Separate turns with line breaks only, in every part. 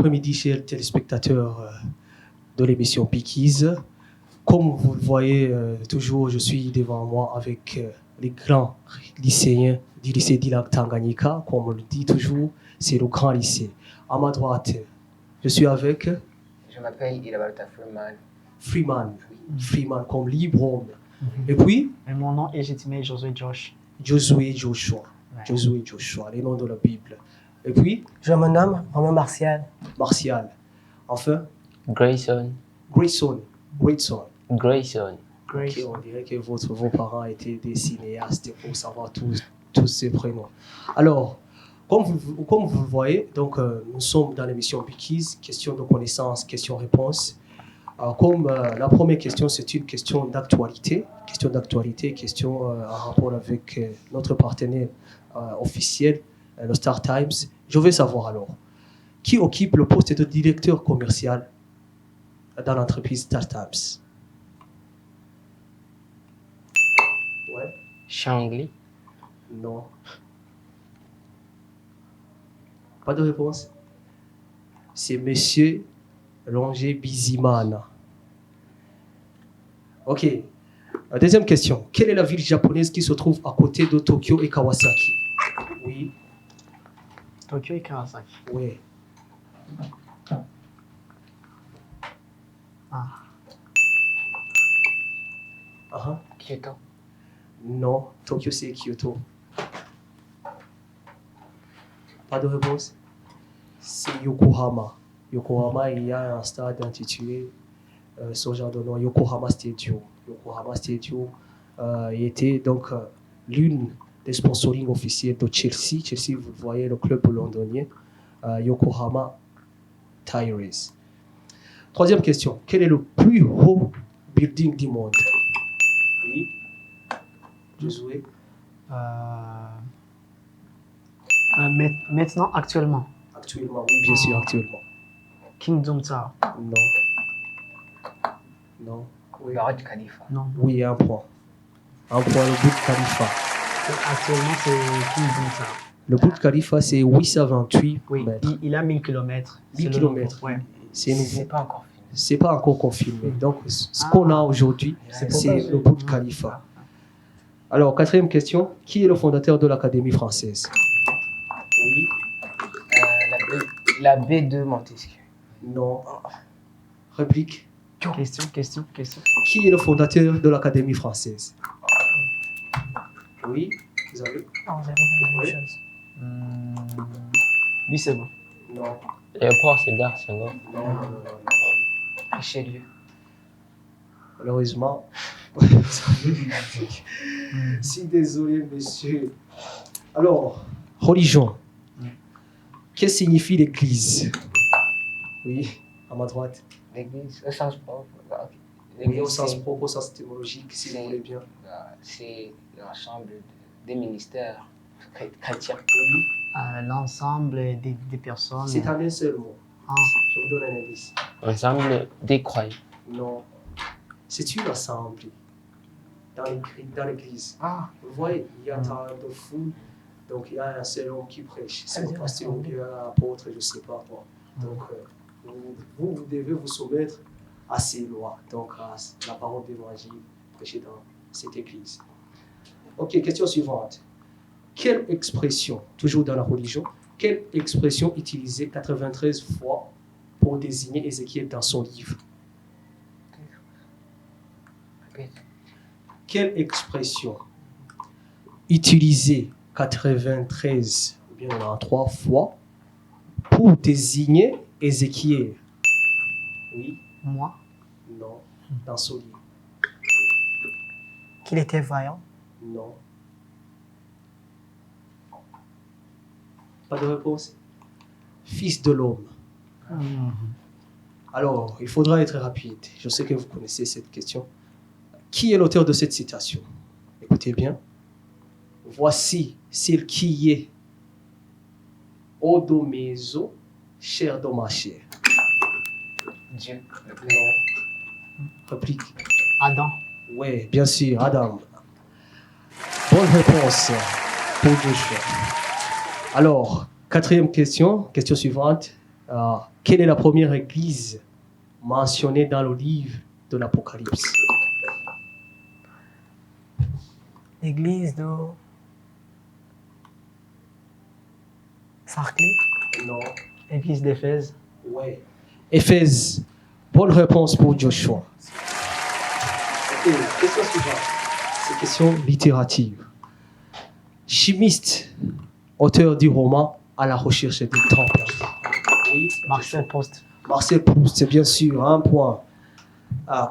après-midi, chers téléspectateurs de l'émission Pickies. Comme vous le voyez, toujours, je suis devant moi avec les grands lycéens du lycée d'Ilag Tanganyika. Comme on le dit toujours, c'est le grand lycée. À ma droite, je suis avec...
Je m'appelle Ilabalta Freeman.
Freeman, Freeman comme libre. Et puis...
Et mon nom est légitimé Josué Josh.
Josué Joshua.
Ouais.
Josué Joshua, les noms de la Bible. Et puis...
Je me nomme Romain Martial.
Martial. Enfin...
Grayson.
Grayson. Grayson.
Grayson.
Ok, on dirait que vos parents étaient des cinéastes pour savoir tous ces prénoms. Alors, comme vous le voyez, donc, nous sommes dans l'émission Pickies, question de connaissances, question-réponse. La première question, c'est une question d'actualité, question en rapport avec notre partenaire officiel, le Star Times. Je veux savoir alors, qui occupe le poste de directeur commercial dans l'entreprise Star Times? Ouais.
Shangli.
Non. Pas de réponse. C'est Monsieur Ronger Bizimana. Ok. Deuxième question. Quelle est la ville japonaise qui se trouve à côté de Tokyo et Kawasaki? Oui.
Tokyo et Kawasaki.
Oui.
Kyoto.
Non. Tokyo, c'est Kyoto. Pas de réponse. C'est Yokohama. Yokohama, il y a un stade intitulé ce genre de nom, Yokohama Stadium. Yokohama Stadium était donc l'une des sponsorings officiels de Chelsea. Chelsea, vous voyez, le club londonien. Yokohama Tires. Troisième question. Quel est le plus haut building du monde? Oui. Josué.
Maintenant, actuellement.
Actuellement, oui, bien sûr, actuellement.
Kingdom Tower.
Non. Oui.
Burj Khalifa.
Non.
Oui, un point. Un point, le Burj Khalifa.
Actuellement, c'est Kingdom Tower.
Le Burj Khalifa, c'est 828
Oui,
mètres.
il a 1000 km.
1000 km.
Ouais.
C'est nouveau.
C'est pas encore fini.
C'est pas encore confirmé. Donc, ce qu'on a aujourd'hui, c'est le Burj Khalifa. Alors, quatrième question. Qui est le fondateur de l'Académie française? Oui.
La B2 Montesquieu.
Non. Réplique.
Question.
Qui est le fondateur de l'Académie française? Oui. Vous avez?
On avait dit la même
Oui.
chose.
Oui, c'est bon.
Non.
L'aéroport, c'est Dar Senghor.
Non.
Richelieu.
Malheureusement, vous avez si désolé, monsieur. Alors, religion. Qu'est-ce que signifie l'Église? Oui, à ma droite.
L'église, au sens propre.
Oui, au sens propre, au sens théologique, si vous voulez bien.
C'est l'ensemble des ministères chrétiens.
Oui,
L'ensemble des personnes.
c'est en un seul mot.
Ah.
Je vous donne un indice.
Ensemble des croyants.
Non, c'est une assemblée dans l'église.
Ah.
Vous voyez, il y a tant de foule, donc il y a un seul homme qui prêche. C'est un pasteur ou bien un apôtre, je ne sais pas moi. Donc, vous devez vous soumettre à ces lois, donc à la parole d'évangile prêchée dans cette église. Ok, question suivante. Quelle expression, toujours dans la religion, quelle expression utilisée 93 fois pour désigner Ézéchiel dans son livre? Quelle expression utilisée 93 ou bien 3 fois pour désigner Ézéchiel? Oui.
Moi.
Non. Dans son livre?
Qu'il était vaillant.
Non. Pas de réponse? Fils de l'homme. Alors, il faudra être rapide. Je sais que vous connaissez cette question. Qui est l'auteur de cette citation? Écoutez bien. Voici celle qui est Odomézo, chair de ma chair.
Dieu.
Non. Réplique.
Adam.
Oui, bien sûr, Adam. Bonne réponse pour Joshua. Alors, quatrième question, question suivante. Quelle est la première église mentionnée dans le livre de l'Apocalypse?
L'église de Sarclay.
Non.
Église d'Éphèse.
Ouais. Éphèse. Bonne réponse pour Joshua. Ok, question suivante. C'est question littérative. Chimiste, auteur du roman À la recherche des temps perdus. Oui,
Marcel Proust.
Marcel Proust, c'est bien sûr, un point.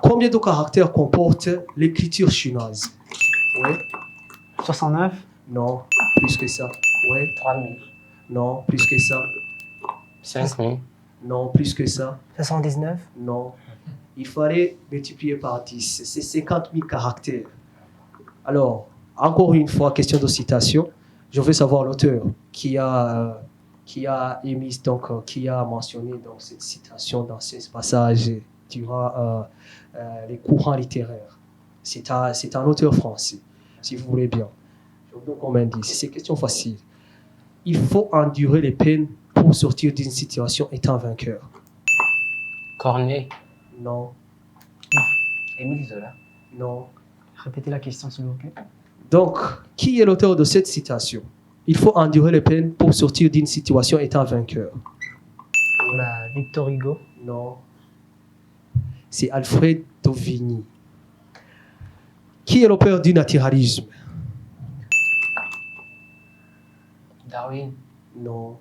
Combien de caractères comporte l'écriture chinoise? Oui.
69.
Non, plus que ça. Oui.
3000.
Non, plus que ça.
5000.
Non, plus que ça.
79.
Non. Il fallait multiplier par 10. C'est 50 000 caractères. Alors, encore une fois, question de citation. Je veux savoir l'auteur qui a émis, donc, qui a mentionné donc, cette citation dans ce passage durant les courants littéraires. C'est un auteur français, si vous voulez bien. Je vous donne comme indice. C'est une question facile. Il faut endurer les peines pour sortir d'une situation étant vainqueur.
Corneille.
Non,
Émile Zola.
non.
Répétez la question, s'il vous plaît.
Donc, qui est l'auteur de cette citation? Il faut endurer les peines pour sortir d'une situation étant vainqueur.
Bah, Victor Hugo.
Non. C'est Alfred Tocqueville. Qui est l'auteur du naturalisme?
Darwin.
Non.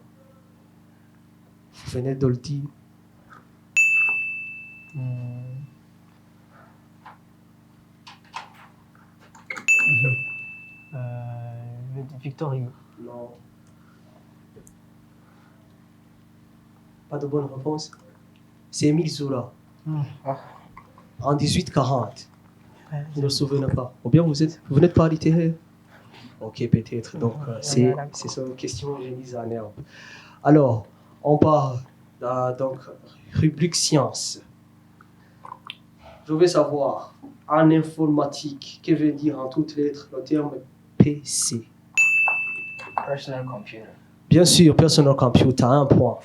Vous venez de le dire.
Victor Hugo.
Non. Pas de bonne réponse. C'est Émile Zola. En 1840. Vous ne le souvenez pas. Ou bien vous n'êtes pas littéraire. Ok, peut-être. Donc, c'est ça une question mise en herbe. Alors, on part donc rubrique sciences. Je veux savoir, en informatique, que veut dire en toutes lettres le terme PC?
Personal computer.
Bien sûr, personal computer, un point.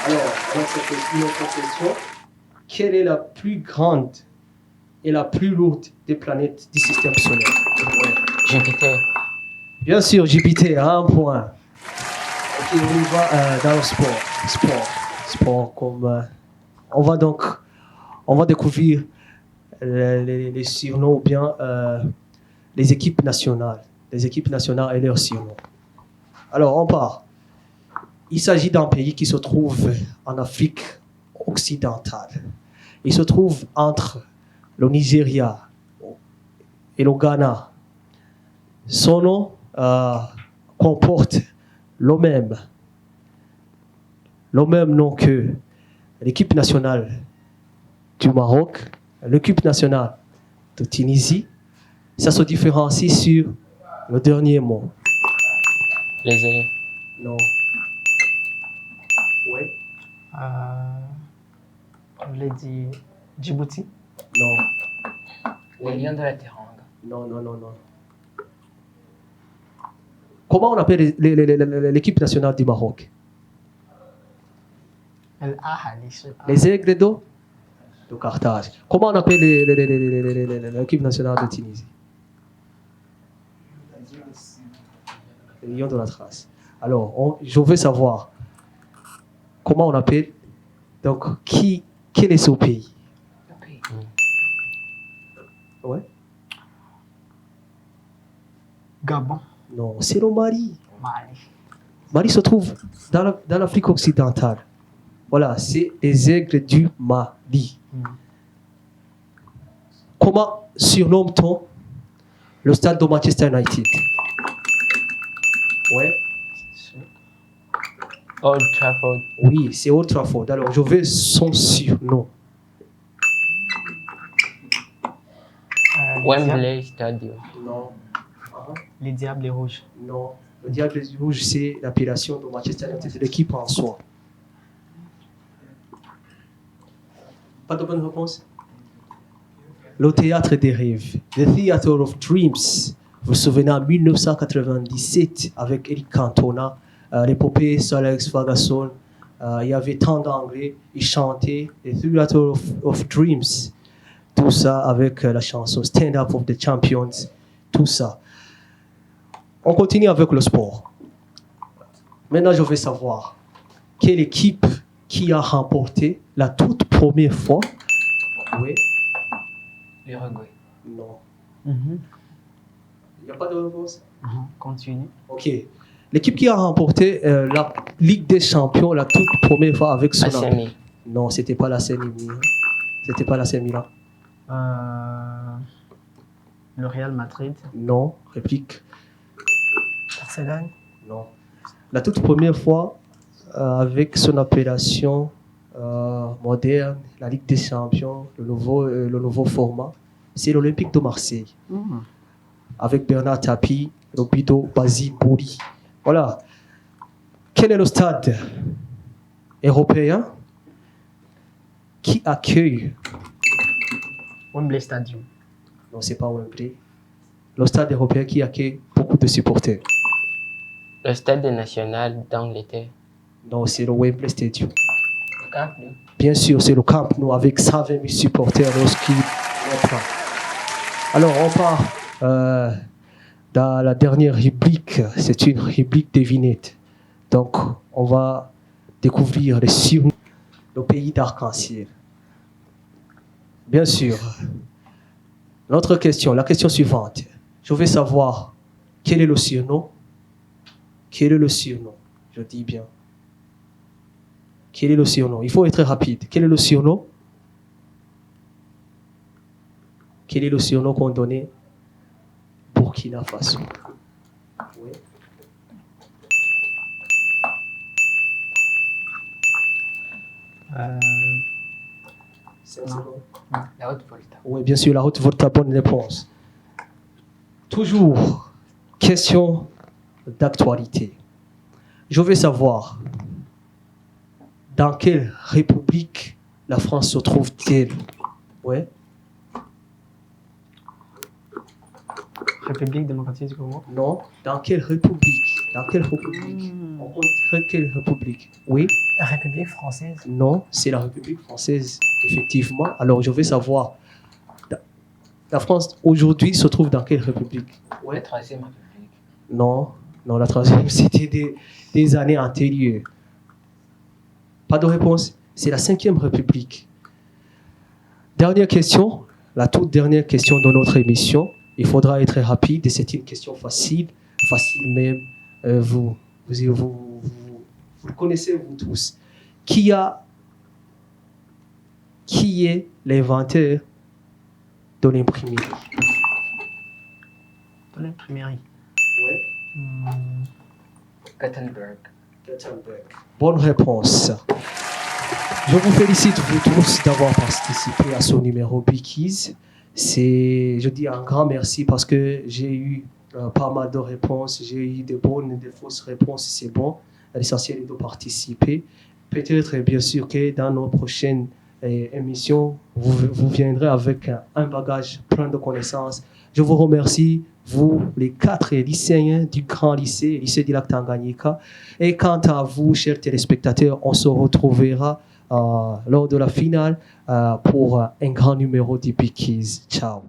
Alors, une autre question. Quelle est la plus grande et la plus lourde des planètes du système solaire? Ouais.
Jupiter.
Bien sûr, Jupiter, un point. Ok, on y va dans le sport. Sport comme... on va découvrir les surnoms ou bien les équipes nationales. Les équipes nationales et leurs surnoms. Alors, on part. Il s'agit d'un pays qui se trouve en Afrique occidentale. Il se trouve entre le Nigeria et le Ghana. Son nom comporte le même nom que l'équipe nationale du Maroc, l'équipe nationale de Tunisie. Ça se différencie sur le dernier mot.
Les élèves.
Non. Ouais.
Je voulais dire Djibouti.
Non.
Les Lions de la Teranga.
Non. Comment on appelle l'équipe nationale du Maroc?
El Ahly. je sais pas.
Les aigles d'eau de Carthage. Comment on appelle l'équipe nationale de Tunisie? Les lions de la trace. Alors, je veux savoir comment on appelle, donc, quel est ce pays?
Ok.
Ouais?
Gabon.
Non, c'est le Mali.
Mali.
Mali se trouve dans l'Afrique occidentale. Voilà, c'est les aigles du Mali. Comment surnomme-t-on le stade de Manchester United? Ouais.
Old Trafford.
Oui, c'est Old Trafford. Alors, je veux son surnom.
Wembley Stadium.
Non.
Les Diables Rouges.
Non. Le Diable Rouge, c'est l'appellation de Manchester United, c'est l'équipe en soi. Pas de bonne réponse? Le théâtre des rêves. The Theatre of Dreams. Vous vous souvenez, en 1997, avec Eric Cantona, l'épopée Sir Alex Ferguson, Il y avait tant d'anglais, ils chantaient The Theater of Dreams, tout ça avec la chanson Stand Up of the Champions, tout ça. On continue avec le sport. Maintenant, je veux savoir quelle équipe qui a remporté la toute première fois. Oui,
L'Uruguay.
non.
Mhm.
Il n'y a pas de réponse?
Continue.
Ok. L'équipe qui a remporté la Ligue des Champions la toute première fois avec son
AC Milan.
Non, c'était pas la CN Milan. C'était pas la CN Milan.
Le Real Madrid.
Non, réplique.
Barcelone.
Non. La toute première fois avec son appellation moderne, la Ligue des Champions, le nouveau format, c'est l'Olympique de Marseille.
Mhm.
Avec Bernard Tapie, Robido, Basile, Bouli. Voilà. Quel est le stade européen qui accueille?
Wembley Stadium.
Non, c'est pas Wembley. Le stade européen qui accueille beaucoup de supporters.
Le stade national d'Angleterre.
Non, c'est le Wembley Stadium.
Le Camp Nou.
Bien sûr, c'est le Camp Nou avec 120 000 supporters lorsqu'il reprend. Alors, on part dans la dernière rubrique. C'est une rubrique devinette. Donc, on va découvrir les surnoms, le pays d'arc-en-ciel. Bien sûr. Notre question, la question suivante. Je veux savoir quel est le surnom. Quel est le surnom? Je dis bien. Quel est le surnom? Il faut être rapide. Quel est le surnom? Quel est le surnom qu'on donnait Burkina Faso? Oui. C'est un surnom.
La Haute-Volta.
Oui, bien sûr, la haute volta, bonne réponse. Toujours, question d'actualité. Je veux savoir, dans quelle république la France se trouve-t-elle? Oui.
République démocratique du Congo.
Non. Dans quelle république? Dans quelle république? On compte quelle république? Oui.
La République française.
Non, c'est la République française, effectivement. Alors, je veux savoir, la France aujourd'hui se trouve dans quelle république?
La Troisième République.
Non, non, la troisième, c'était des années antérieures. Pas de réponse. C'est la 5e République. Dernière question, la toute dernière question de notre émission. Il faudra être rapide et c'est une question facile même. Vous connaissez vous tous. Qui est l'inventeur de l'imprimerie?
De l'imprimerie.
Ouais.
Gutenberg.
Bonne réponse. Je vous félicite vous tous d'avoir participé à ce numéro Bickies. Je dis un grand merci parce que j'ai eu pas mal de réponses. J'ai eu des bonnes et des fausses réponses. C'est bon. L'essentiel est de participer. Peut-être, bien sûr, que dans nos prochaines émissions, vous viendrez avec un bagage plein de connaissances. Je vous remercie, vous, les 4 lycéens du grand lycée du lac Tanganyika. Et quant à vous, chers téléspectateurs, on se retrouvera lors de la finale pour un grand numéro du Bickies. Ciao.